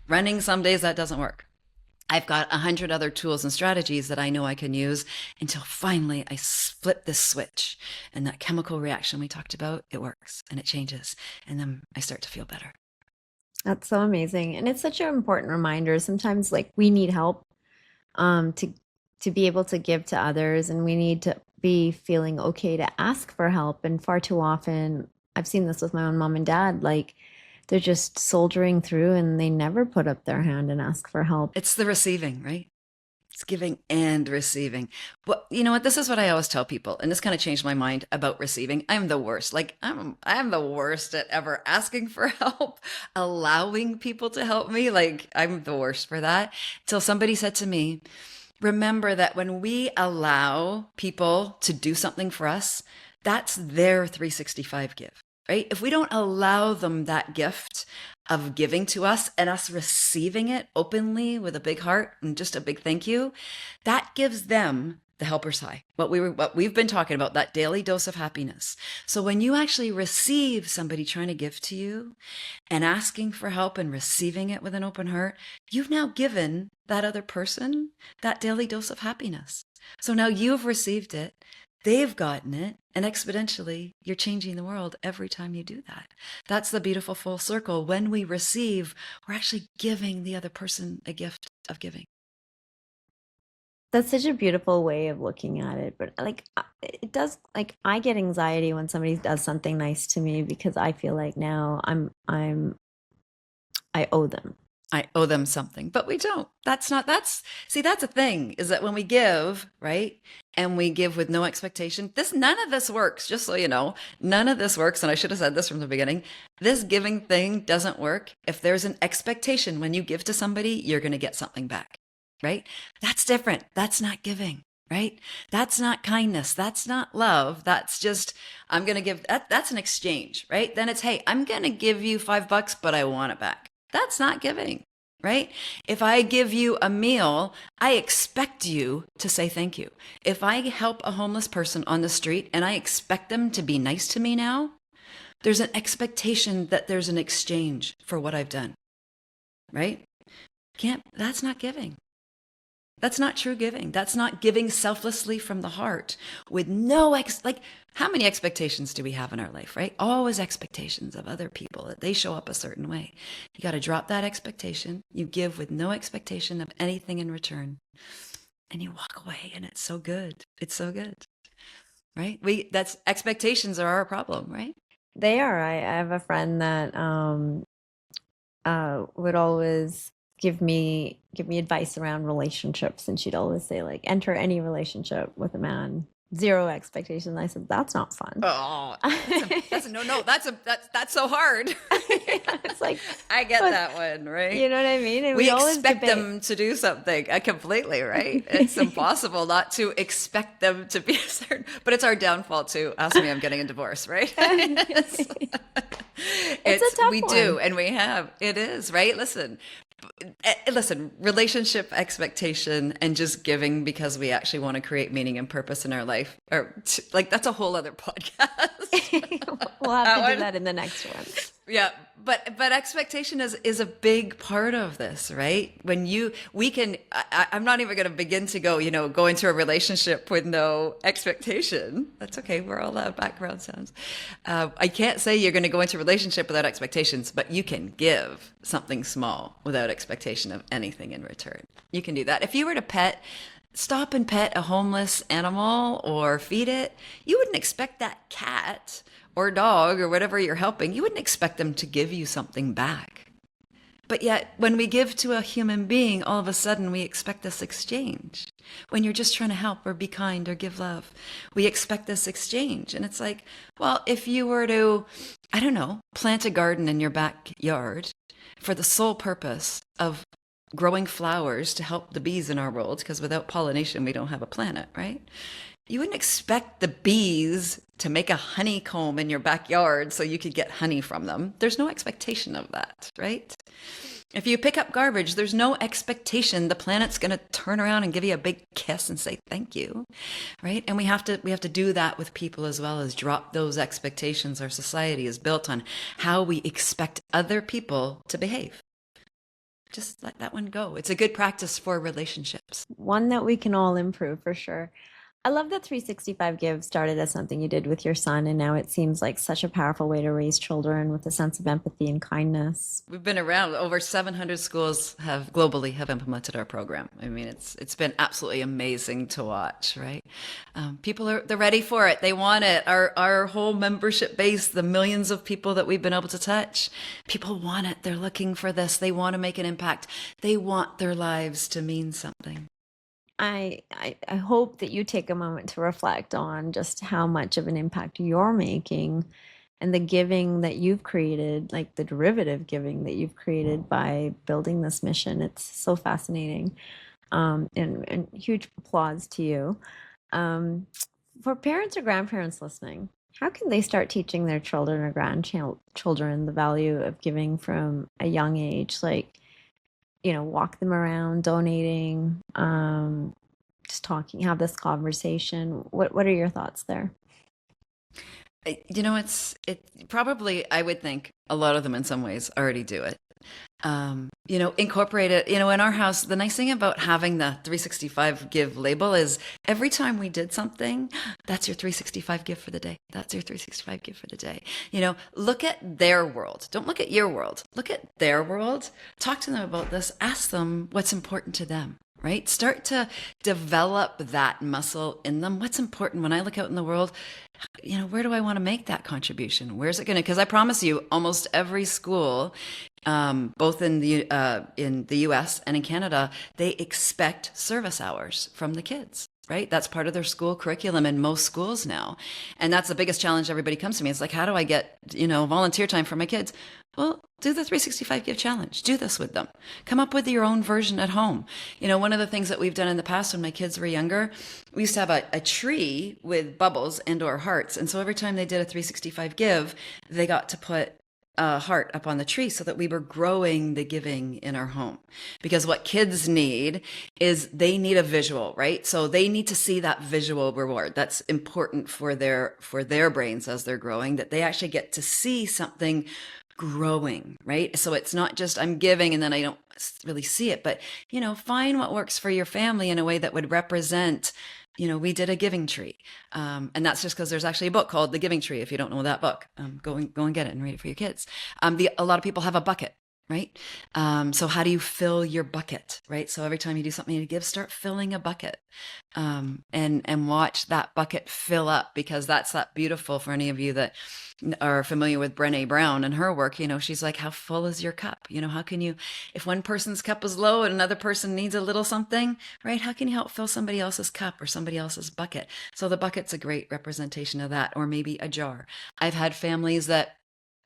Running, some days that doesn't work. I've got 100 other tools and strategies that I know I can use until finally I flip this switch, and that chemical reaction we talked about, it works and it changes. And then I start to feel better. That's so amazing. And it's such an important reminder. Sometimes like we need help to be able to give to others, and we need to be feeling okay to ask for help. And far too often, I've seen this with my own mom and dad, like they're just soldiering through and they never put up their hand and ask for help. It's the receiving, right? It's giving and receiving. Well, you know what? This is what I always tell people, and this kind of changed my mind about receiving. I'm the worst. Like I'm the worst at ever asking for help, allowing people to help me. Like I'm the worst for that. Till somebody said to me, remember that when we allow people to do something for us, that's their 365 give. Right? If we don't allow them that gift of giving to us and us receiving it openly with a big heart and just a big thank you, that gives them the helper's high. What we've been talking about, that daily dose of happiness. So when you actually receive somebody trying to give to you and asking for help and receiving it with an open heart, you've now given that other person that daily dose of happiness. So now you've received it. They've gotten it, and exponentially, you're changing the world every time you do that. That's the beautiful full circle. When we receive, we're actually giving the other person a gift of giving. That's such a beautiful way of looking at it. But like it does, like I get anxiety when somebody does something nice to me, because I feel like now I owe them. I owe them something, but we don't. That's a thing, is that when we give, right? And we give with no expectation, none of this works, just so you know, none of this works. And I should have said this from the beginning. This giving thing doesn't work if there's an expectation when you give to somebody, you're going to get something back, right? That's different. That's not giving, right? That's not kindness. That's not love. That's just, I'm going to give, that's an exchange, right? Then it's, hey, I'm going to give you $5, but I want it back. That's not giving, right? If I give you a meal, I expect you to say thank you. If I help a homeless person on the street and I expect them to be nice to me now, there's an expectation that there's an exchange for what I've done, right? That's not giving. That's not true giving. That's not giving selflessly from the heart with no how many expectations do we have in our life, right? Always expectations of other people, that they show up a certain way. You got to drop that expectation. You give with no expectation of anything in return, and you walk away, and it's so good. It's so good, right? That's expectations are our problem, right? They are. I have a friend that would always give me advice around relationships, and she'd always say, like, enter any relationship with a man, zero expectations. I said, that's not fun. Oh, that's so hard. It's like, I get that one, right? You know what I mean? And we always expect debate. them to do something completely, right? It's impossible not to expect them to be a certain, but it's our downfall too. Ask me, I'm getting a divorce, right? It's a tough we one. do, and we have. It is, right? Listen, relationship expectation and just giving because we actually want to create meaning and purpose in our life, or like that's a whole other podcast. We'll have to do that in the next one. Yeah, but expectation is a big part of this, right? When you we can I'm not even going to begin to go into a relationship with no expectation. That's okay. We're all loud background sounds. I can't say you're going to go into a relationship without expectations, but you can give something small without expectation of anything in return. You can do that. If you were to stop and pet a homeless animal or feed it, you wouldn't expect that cat or dog or whatever you're helping, you wouldn't expect them to give you something back. But yet, when we give to a human being, all of a sudden we expect this exchange. When you're just trying to help or be kind or give love, we expect this exchange. And it's like, well, if you were to, I don't know, plant a garden in your backyard for the sole purpose of growing flowers to help the bees in our world, because without pollination, we don't have a planet, right? You wouldn't expect the bees to make a honeycomb in your backyard so you could get honey from them. There's no expectation of that, right? If you pick up garbage, there's no expectation the planet's going to turn around and give you a big kiss and say thank you, right? And we have to do that with people as well, as drop those expectations. Our society is built on how we expect other people to behave. Just let that one go. It's a good practice for relationships. One that we can all improve for sure. I love that 365 Give started as something you did with your son, and now it seems like such a powerful way to raise children with a sense of empathy and kindness. We've been around. Over 700 schools have globally have implemented our program. I mean, it's been absolutely amazing to watch, right? They're ready for it. They want it. Our whole membership base, the millions of people that we've been able to touch, people want it. They're looking for this. They want to make an impact. They want their lives to mean something. I hope that you take a moment to reflect on just how much of an impact you're making and the giving that you've created, like the derivative giving that you've created by building this mission. It's so fascinating. And huge applause to you. For parents or grandparents listening, how can they start teaching their children or grandchildren the value of giving from a young age? Like, walk them around donating, just talking, have this conversation. What are your thoughts there? It probably, I would think a lot of them in some ways already do it. Incorporate it. In our house, the nice thing about having the 365 give label is every time we did something, that's your 365 give for the day. That's your 365 give for the day. Look at their world. Don't look at your world. Look at their world. Talk to them about this. Ask them what's important to them. Right? Start to develop that muscle in them. What's important when I look out in the world? Where do I want to make that contribution? Where's it going to? Because I promise you, almost every school, both in the U.S. and in Canada, they expect service hours from the kids. Right? That's part of their school curriculum in most schools now. And that's the biggest challenge. Everybody comes to me. It's like, how do I get, volunteer time for my kids? Well, do the 365 Give challenge. Do this with them. Come up with your own version at home. One of the things that we've done in the past when my kids were younger, we used to have a tree with bubbles and/or hearts. And so every time they did a 365 Give, they got to put a heart up on the tree so that we were growing the giving in our home. Because what kids need is they need a visual, right? So they need to see that visual reward. That's important for their brains as they're growing, that they actually get to see something growing, right? So it's not just I'm giving and then I don't really see it, but find what works for your family in a way that would represent, we did a giving tree. And that's just because there's actually a book called The Giving Tree. If you don't know that book, go and get it and read it for your kids. A lot of people have a bucket. Right? So how do you fill your bucket, right? So every time you do something to give, start filling a bucket, and watch that bucket fill up, because that's that beautiful for any of you that are familiar with Brené Brown and her work. She's like, how full is your cup? How can you, if one person's cup is low and another person needs a little something, right? How can you help fill somebody else's cup or somebody else's bucket? So the bucket's a great representation of that, or maybe a jar. I've had families that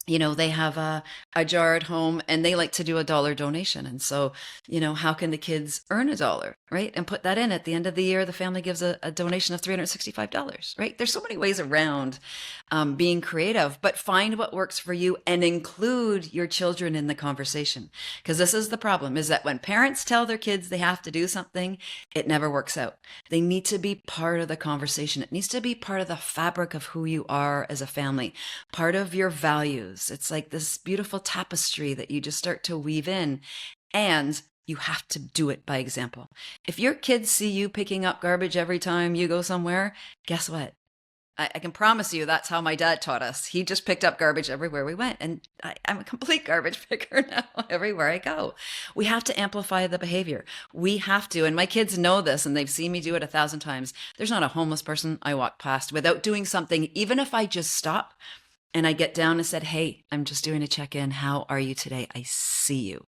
they have a jar at home and they like to do $1 donation. And so, how can the kids earn $1, right? And put that in at the end of the year, the family gives a donation of $365, right? There's so many ways around being creative, but find what works for you and include your children in the conversation. Because this is the problem, is that when parents tell their kids they have to do something, it never works out. They need to be part of the conversation. It needs to be part of the fabric of who you are as a family, part of your values. goes. It's like this beautiful tapestry that you just start to weave in. And you have to do it by example. If your kids see you picking up garbage every time you go somewhere, guess what? I can promise you that's how my dad taught us. He just picked up garbage everywhere we went. And I'm a complete garbage picker now everywhere I go. We have to amplify the behavior. We have to. And my kids know this and they've seen me do it 1,000 times. There's not a homeless person I walk past without doing something, even if I just stop and I get down and said, hey, I'm just doing a check-in. How are you today? I see you.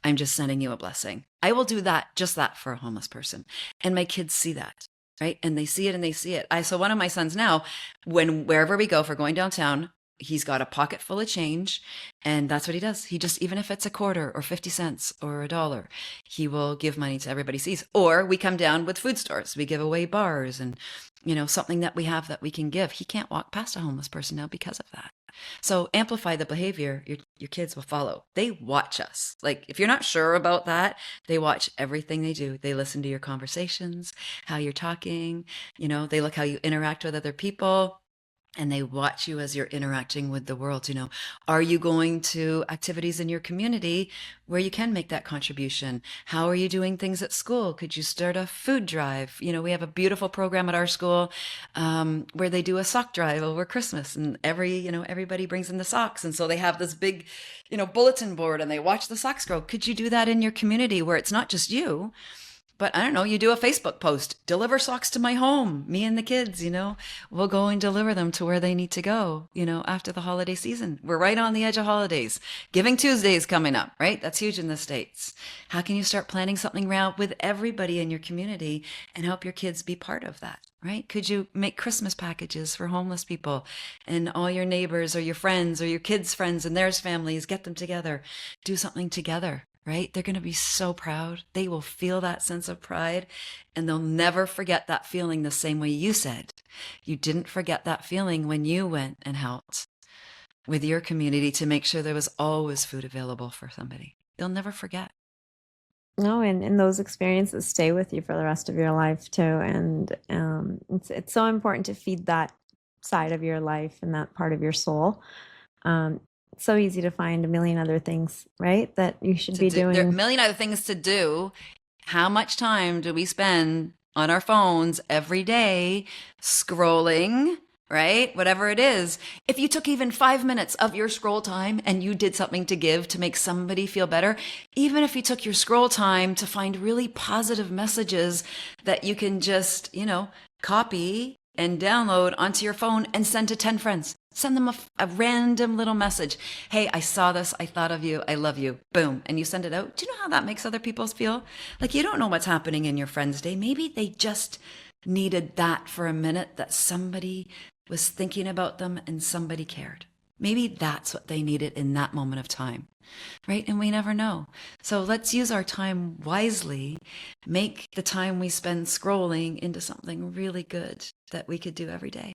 I'm just sending you a blessing. I will do that, just that for a homeless person. And my kids see that. Right. And they see it and they see it. So one of my sons now, wherever we go, if we're going downtown, he's got a pocket full of change. And that's what he does. He just, even if it's a quarter or 50 cents or $1, he will give money to everybody sees. Or we come down with food stores. We give away bars and, something that we have that we can give. He can't walk past a homeless person now because of that. So amplify the behavior, your kids will follow. They watch us. Like if you're not sure about that, they watch everything they do. They listen to your conversations, how you're talking, they look how you interact with other people. And they watch you as you're interacting with the world. Are you going to activities in your community where you can make that contribution? How are you doing things at school? Could you start a food drive? We have a beautiful program at our school where they do a sock drive over Christmas, and everybody brings in the socks. And so they have this big, bulletin board and they watch the socks grow. Could you do that in your community where it's not just you? But I don't know, you do a Facebook post, deliver socks to my home, me and the kids, we'll go and deliver them to where they need to go, after the holiday season. We're right on the edge of holidays. Giving Tuesday is coming up, right? That's huge in the States. How can you start planning something around with everybody in your community and help your kids be part of that, right? Could you make Christmas packages for homeless people and all your neighbors or your friends or your kids' friends and their families, get them together, do something together? Right? They're going to be so proud. They will feel that sense of pride and they'll never forget that feeling the same way you said. You didn't forget that feeling when you went and helped with your community to make sure there was always food available for somebody. They'll never forget. No, and those experiences stay with you for the rest of your life too. And it's so important to feed that side of your life and that part of your soul. It's so easy to find a million other things, right? That you should be doing. There are a million other things to do. How much time do we spend on our phones every day scrolling, right? Whatever it is. If you took even 5 minutes of your scroll time and you did something to give to make somebody feel better, even if you took your scroll time to find really positive messages that you can just, copy and download onto your phone and send to 10 friends. Send them a random little message. Hey, I saw this. I thought of you. I love you. Boom. And you send it out. Do you know how that makes other people feel? Like you don't know what's happening in your friend's day. Maybe they just needed that for a minute, that somebody was thinking about them and somebody cared. Maybe that's what they needed in that moment of time, right? And we never know. So let's use our time wisely, make the time we spend scrolling into something really good that we could do every day.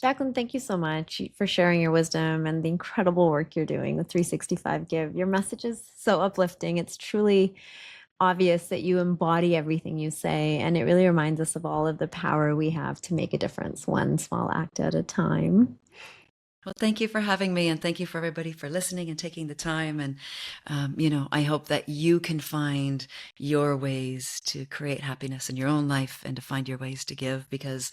Jacqueline, thank you so much for sharing your wisdom and the incredible work you're doing with 365 Give. Your message is so uplifting. It's truly obvious that you embody everything you say, and it really reminds us of all of the power we have to make a difference, one small act at a time. Well, thank you for having me, and thank you for everybody for listening and taking the time. And, I hope that you can find your ways to create happiness in your own life and to find your ways to give, because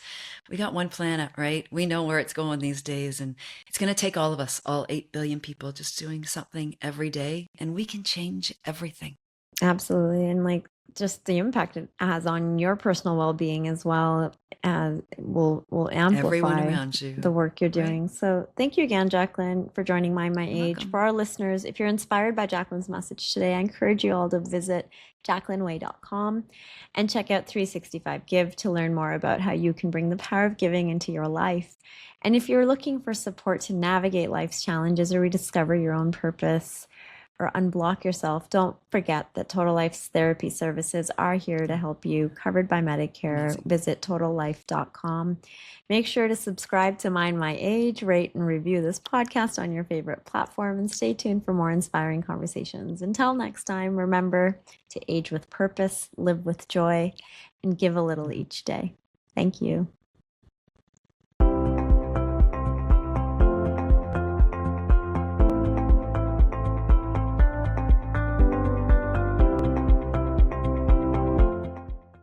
we got one planet, right? We know where it's going these days, and it's going to take all of us, all 8 billion people, just doing something every day, and we can change everything. Absolutely. And just the impact it has on your personal well-being as well as will amplify everyone around you, the work you're doing. Right. So thank you again, Jacqueline, for joining My Age. Welcome. For our listeners, if you're inspired by Jacqueline's message today, I encourage you all to visit JacquelineWay.com and check out 365 Give to learn more about how you can bring the power of giving into your life. And if you're looking for support to navigate life's challenges or rediscover your own purpose, or unblock yourself, don't forget that Total Life's therapy services are here to help you, covered by Medicare. Amazing. Visit totallife.com. Make sure to subscribe to Mind My Age, rate and review this podcast on your favorite platform, and stay tuned for more inspiring conversations. Until next time, remember to age with purpose, live with joy, and give a little each day. Thank you.